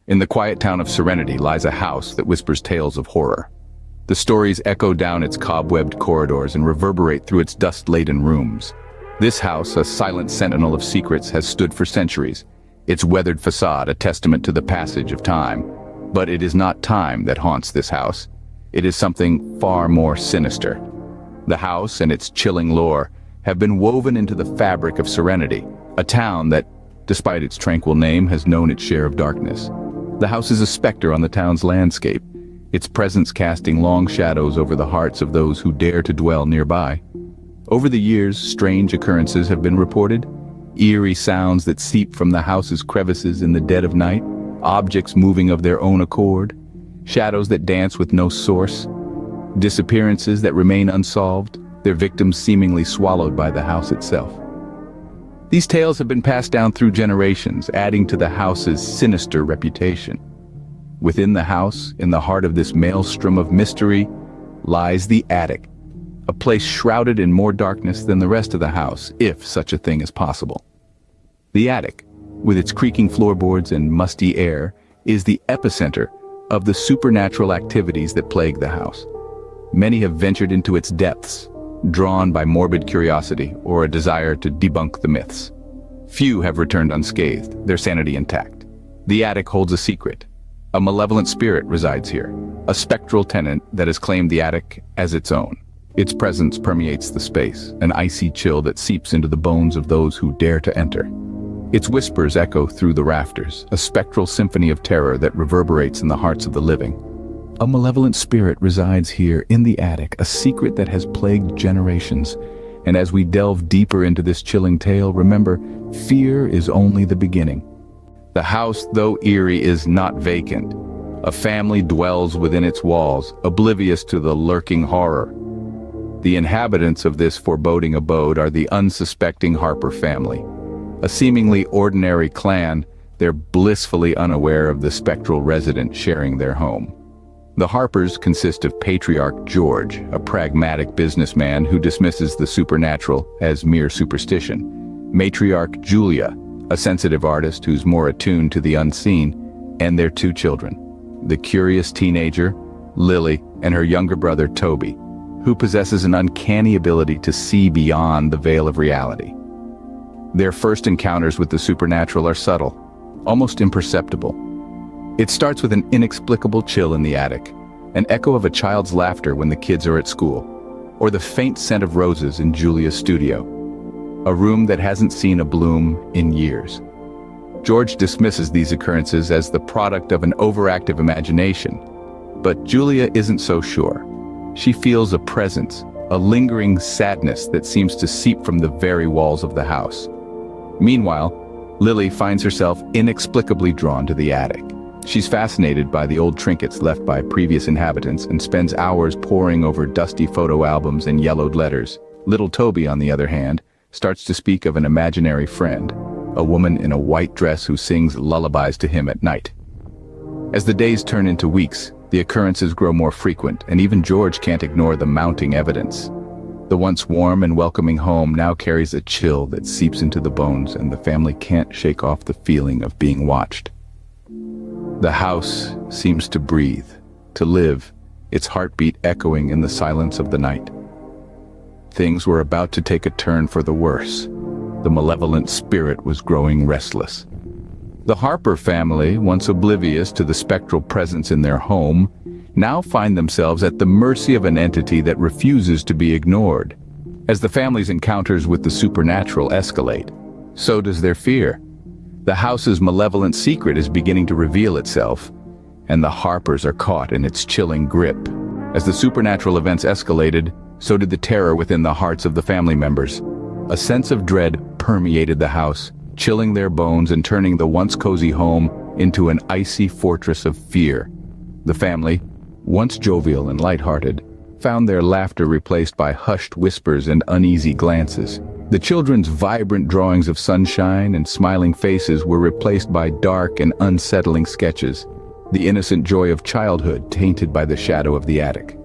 In the quiet town of Serenity lies a house that whispers tales of horror. The stories echo down its cobwebbed corridors and reverberate through its dust-laden rooms. This house, a silent sentinel of secrets, has stood for centuries, its weathered facade a testament to the passage of time. But it is not time that haunts this house. It is something far more sinister. The house and its chilling lore have been woven into the fabric of Serenity, a town that, despite its tranquil name, has known its share of darkness. The house is a specter on the town's landscape, its presence casting long shadows over the hearts of those who dare to dwell nearby. Over the years, strange occurrences have been reported, eerie sounds that seep from the house's crevices in the dead of night, objects moving of their own accord, shadows that dance with no source, disappearances that remain unsolved, their victims seemingly swallowed by the house itself. These tales have been passed down through generations, adding to the house's sinister reputation. Within the house, in the heart of this maelstrom of mystery, lies the attic, a place shrouded in more darkness than the rest of the house, if such a thing is possible. The attic, with its creaking floorboards and musty air, is the epicenter of the supernatural activities that plague the house. Many have ventured into its depths, drawn by morbid curiosity or a desire to debunk the myths. Few have returned unscathed, their sanity intact. The attic holds a secret. A malevolent spirit resides here, a spectral tenant that has claimed the attic as its own. Its presence permeates the space, an icy chill that seeps into the bones of those who dare to enter. Its whispers echo through the rafters, a spectral symphony of terror that reverberates in the hearts of the living. A malevolent spirit resides here in the attic, a secret that has plagued generations. And as we delve deeper into this chilling tale, remember, fear is only the beginning. The house, though eerie, is not vacant. A family dwells within its walls, oblivious to the lurking horror. The inhabitants of this foreboding abode are the unsuspecting Harper family. A seemingly ordinary clan, they're blissfully unaware of the spectral resident sharing their home. The Harpers consist of Patriarch George, a pragmatic businessman who dismisses the supernatural as mere superstition, Matriarch Julia, a sensitive artist who's more attuned to the unseen, and their two children, the curious teenager, Lily, and her younger brother, Toby, who possesses an uncanny ability to see beyond the veil of reality. Their first encounters with the supernatural are subtle, almost imperceptible. It starts with an inexplicable chill in the attic, an echo of a child's laughter when the kids are at school, or the faint scent of roses in Julia's studio, a room that hasn't seen a bloom in years. George dismisses these occurrences as the product of an overactive imagination, but Julia isn't so sure. She feels a presence, a lingering sadness that seems to seep from the very walls of the house. Meanwhile, Lily finds herself inexplicably drawn to the attic. She's fascinated by the old trinkets left by previous inhabitants and spends hours poring over dusty photo albums and yellowed letters. Little Toby, on the other hand, starts to speak of an imaginary friend, a woman in a white dress who sings lullabies to him at night. As the days turn into weeks, the occurrences grow more frequent, and even George can't ignore the mounting evidence. The once warm and welcoming home now carries a chill that seeps into the bones, and the family can't shake off the feeling of being watched. The house seems to breathe, to live, its heartbeat echoing in the silence of the night. Things were about to take a turn for the worse. The malevolent spirit was growing restless. The Harper family, once oblivious to the spectral presence in their home, now find themselves at the mercy of an entity that refuses to be ignored. As the family's encounters with the supernatural escalate, so does their fear. The house's malevolent secret is beginning to reveal itself, and the Harpers are caught in its chilling grip. As the supernatural events escalated, so did the terror within the hearts of the family members. A sense of dread permeated the house, chilling their bones and turning the once cozy home into an icy fortress of fear. The family, once jovial and lighthearted, found their laughter replaced by hushed whispers and uneasy glances. The children's vibrant drawings of sunshine and smiling faces were replaced by dark and unsettling sketches, the innocent joy of childhood tainted by the shadow of the attic.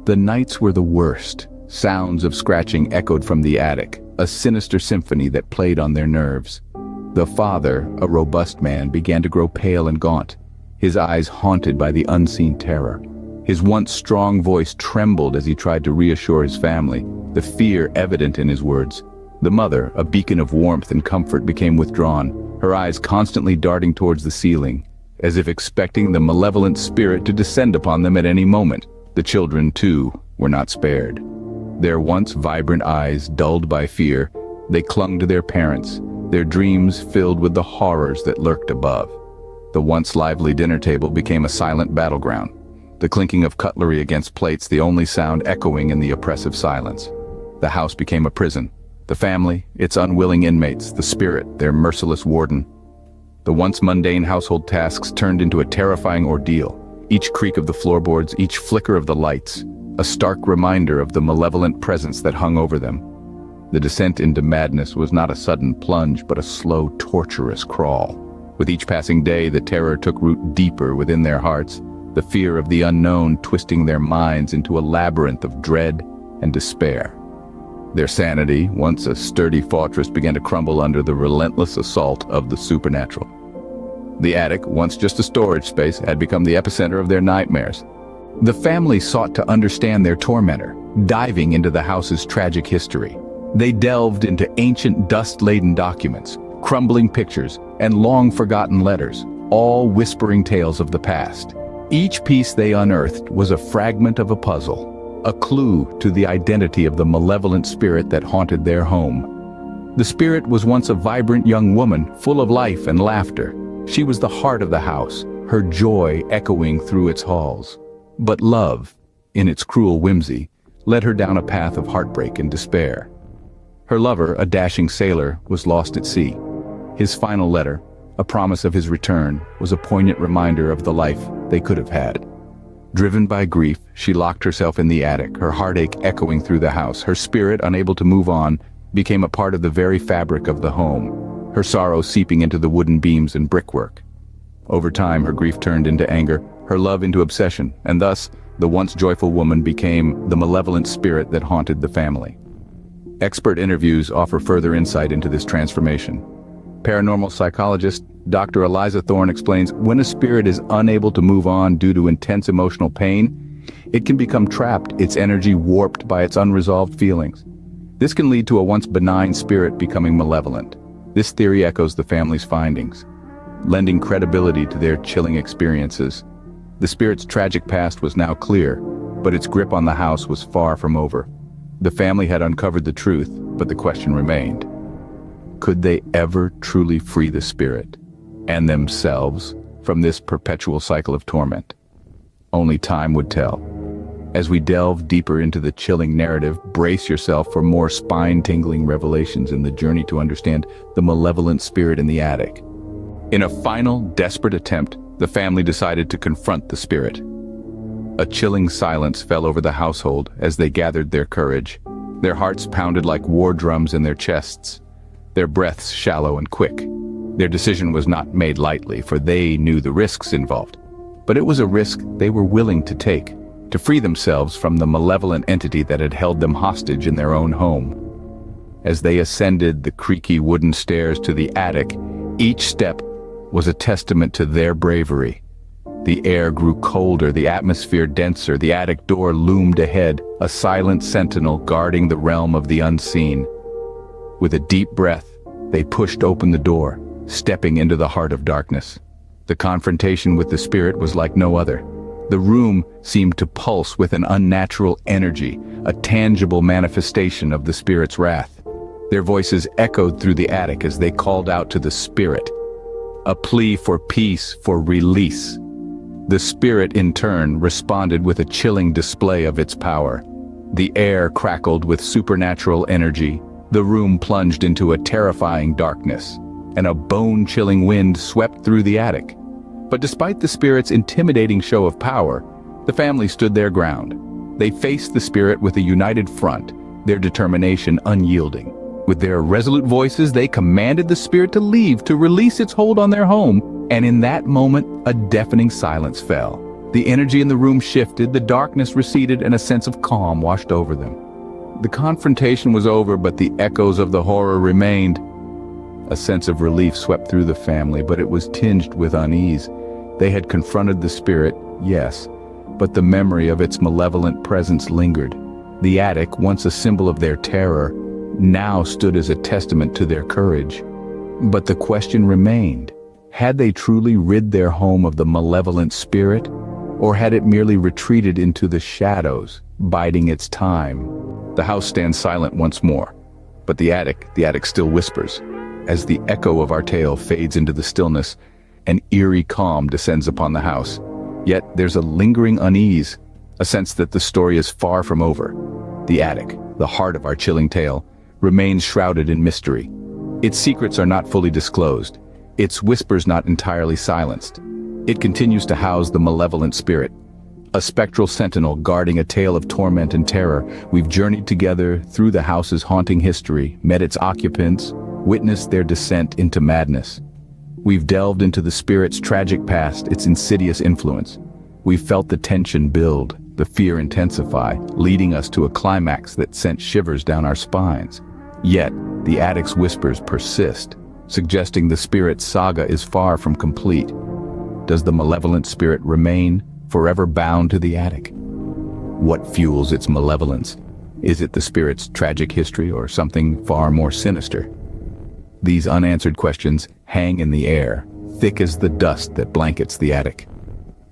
The nights were the worst. Sounds of scratching echoed from the attic, a sinister symphony that played on their nerves. The father, a robust man, began to grow pale and gaunt, his eyes haunted by the unseen terror. His once strong voice trembled as he tried to reassure his family, the fear evident in his words. The mother, a beacon of warmth and comfort, became withdrawn, her eyes constantly darting towards the ceiling, as if expecting the malevolent spirit to descend upon them at any moment. The children, too, were not spared. Their once vibrant eyes dulled by fear, they clung to their parents, their dreams filled with the horrors that lurked above. The once lively dinner table became a silent battleground, the clinking of cutlery against plates the only sound echoing in the oppressive silence. The house became a prison. The family, its unwilling inmates, the spirit, their merciless warden. The once mundane household tasks turned into a terrifying ordeal. Each creak of the floorboards, each flicker of the lights, a stark reminder of the malevolent presence that hung over them. The descent into madness was not a sudden plunge, but a slow, torturous crawl. With each passing day, the terror took root deeper within their hearts, the fear of the unknown twisting their minds into a labyrinth of dread and despair. Their sanity, once a sturdy fortress, began to crumble under the relentless assault of the supernatural. The attic, once just a storage space, had become the epicenter of their nightmares. The family sought to understand their tormentor, diving into the house's tragic history. They delved into ancient dust-laden documents, crumbling pictures, and long-forgotten letters, all whispering tales of the past. Each piece they unearthed was a fragment of a puzzle, a clue to the identity of the malevolent spirit that haunted their home. The spirit was once a vibrant young woman, full of life and laughter. She was the heart of the house, her joy echoing through its halls. But love, in its cruel whimsy, led her down a path of heartbreak and despair. Her lover, a dashing sailor, was lost at sea. His final letter, a promise of his return, was a poignant reminder of the life they could have had. Driven by grief, she locked herself in the attic, her heartache echoing through the house. Her spirit, unable to move on, became a part of the very fabric of the home, her sorrow seeping into the wooden beams and brickwork. Over time, her grief turned into anger, her love into obsession, and thus, the once joyful woman became the malevolent spirit that haunted the family. Expert interviews offer further insight into this transformation. Paranormal psychologist Dr. Eliza Thorne explains, when a spirit is unable to move on due to intense emotional pain, it can become trapped, its energy warped by its unresolved feelings. This can lead to a once benign spirit becoming malevolent. This theory echoes the family's findings, lending credibility to their chilling experiences. The spirit's tragic past was now clear, but its grip on the house was far from over. The family had uncovered the truth, but the question remained. Could they ever truly free the spirit and themselves from this perpetual cycle of torment? Only time would tell. As we delve deeper into the chilling narrative, brace yourself for more spine-tingling revelations in the journey to understand the malevolent spirit in the attic. In a final, desperate attempt, the family decided to confront the spirit. A chilling silence fell over the household as they gathered their courage. Their hearts pounded like war drums in their chests, their breaths shallow and quick. Their decision was not made lightly, for they knew the risks involved. But it was a risk they were willing to take, to free themselves from the malevolent entity that had held them hostage in their own home. As they ascended the creaky wooden stairs to the attic, each step was a testament to their bravery. The air grew colder, the atmosphere denser, the attic door loomed ahead, a silent sentinel guarding the realm of the unseen. With a deep breath, they pushed open the door, stepping into the heart of darkness. The confrontation with the spirit was like no other. The room seemed to pulse with an unnatural energy, a tangible manifestation of the spirit's wrath. Their voices echoed through the attic as they called out to the spirit, a plea for peace, for release. The spirit, in turn, responded with a chilling display of its power. The air crackled with supernatural energy, the room plunged into a terrifying darkness, and a bone-chilling wind swept through the attic. But despite the spirit's intimidating show of power, the family stood their ground. They faced the spirit with a united front, their determination unyielding. With their resolute voices, they commanded the spirit to leave, to release its hold on their home, and in that moment, a deafening silence fell. The energy in the room shifted, the darkness receded, and a sense of calm washed over them. The confrontation was over, but the echoes of the horror remained. A sense of relief swept through the family, but it was tinged with unease. They had confronted the spirit, yes, but the memory of its malevolent presence lingered. The attic, once a symbol of their terror, now stood as a testament to their courage. But the question remained, had they truly rid their home of the malevolent spirit, or had it merely retreated into the shadows, biding its time? The house stands silent once more, but the attic still whispers. As the echo of our tale fades into the stillness, an eerie calm descends upon the house. Yet there's a lingering unease, a sense that the story is far from over. The attic, the heart of our chilling tale, remains shrouded in mystery. Its secrets are not fully disclosed, its whispers not entirely silenced. It continues to house the malevolent spirit, a spectral sentinel guarding a tale of torment and terror. We've journeyed together through the house's haunting history, met its occupants, witnessed their descent into madness. We've delved into the spirit's tragic past, its insidious influence. We've felt the tension build, the fear intensify, leading us to a climax that sent shivers down our spines. Yet, the attic's whispers persist, suggesting the spirit's saga is far from complete. Does the malevolent spirit remain, forever bound to the attic? What fuels its malevolence? Is it the spirit's tragic history or something far more sinister? These unanswered questions hang in the air, thick as the dust that blankets the attic.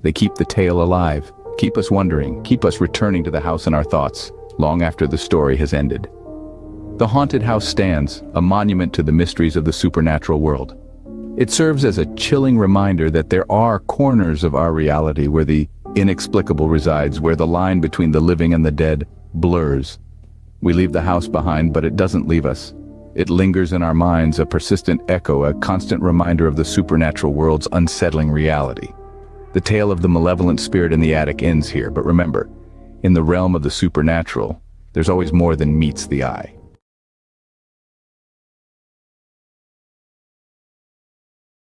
They keep the tale alive, keep us wondering, keep us returning to the house in our thoughts, long after the story has ended. The haunted house stands, a monument to the mysteries of the supernatural world. It serves as a chilling reminder that there are corners of our reality where the inexplicable resides, where the line between the living and the dead blurs. We leave the house behind, but it doesn't leave us. It lingers in our minds, a persistent echo, a constant reminder of the supernatural world's unsettling reality. The tale of the malevolent spirit in the attic ends here, but remember, in the realm of the supernatural, there's always more than meets the eye.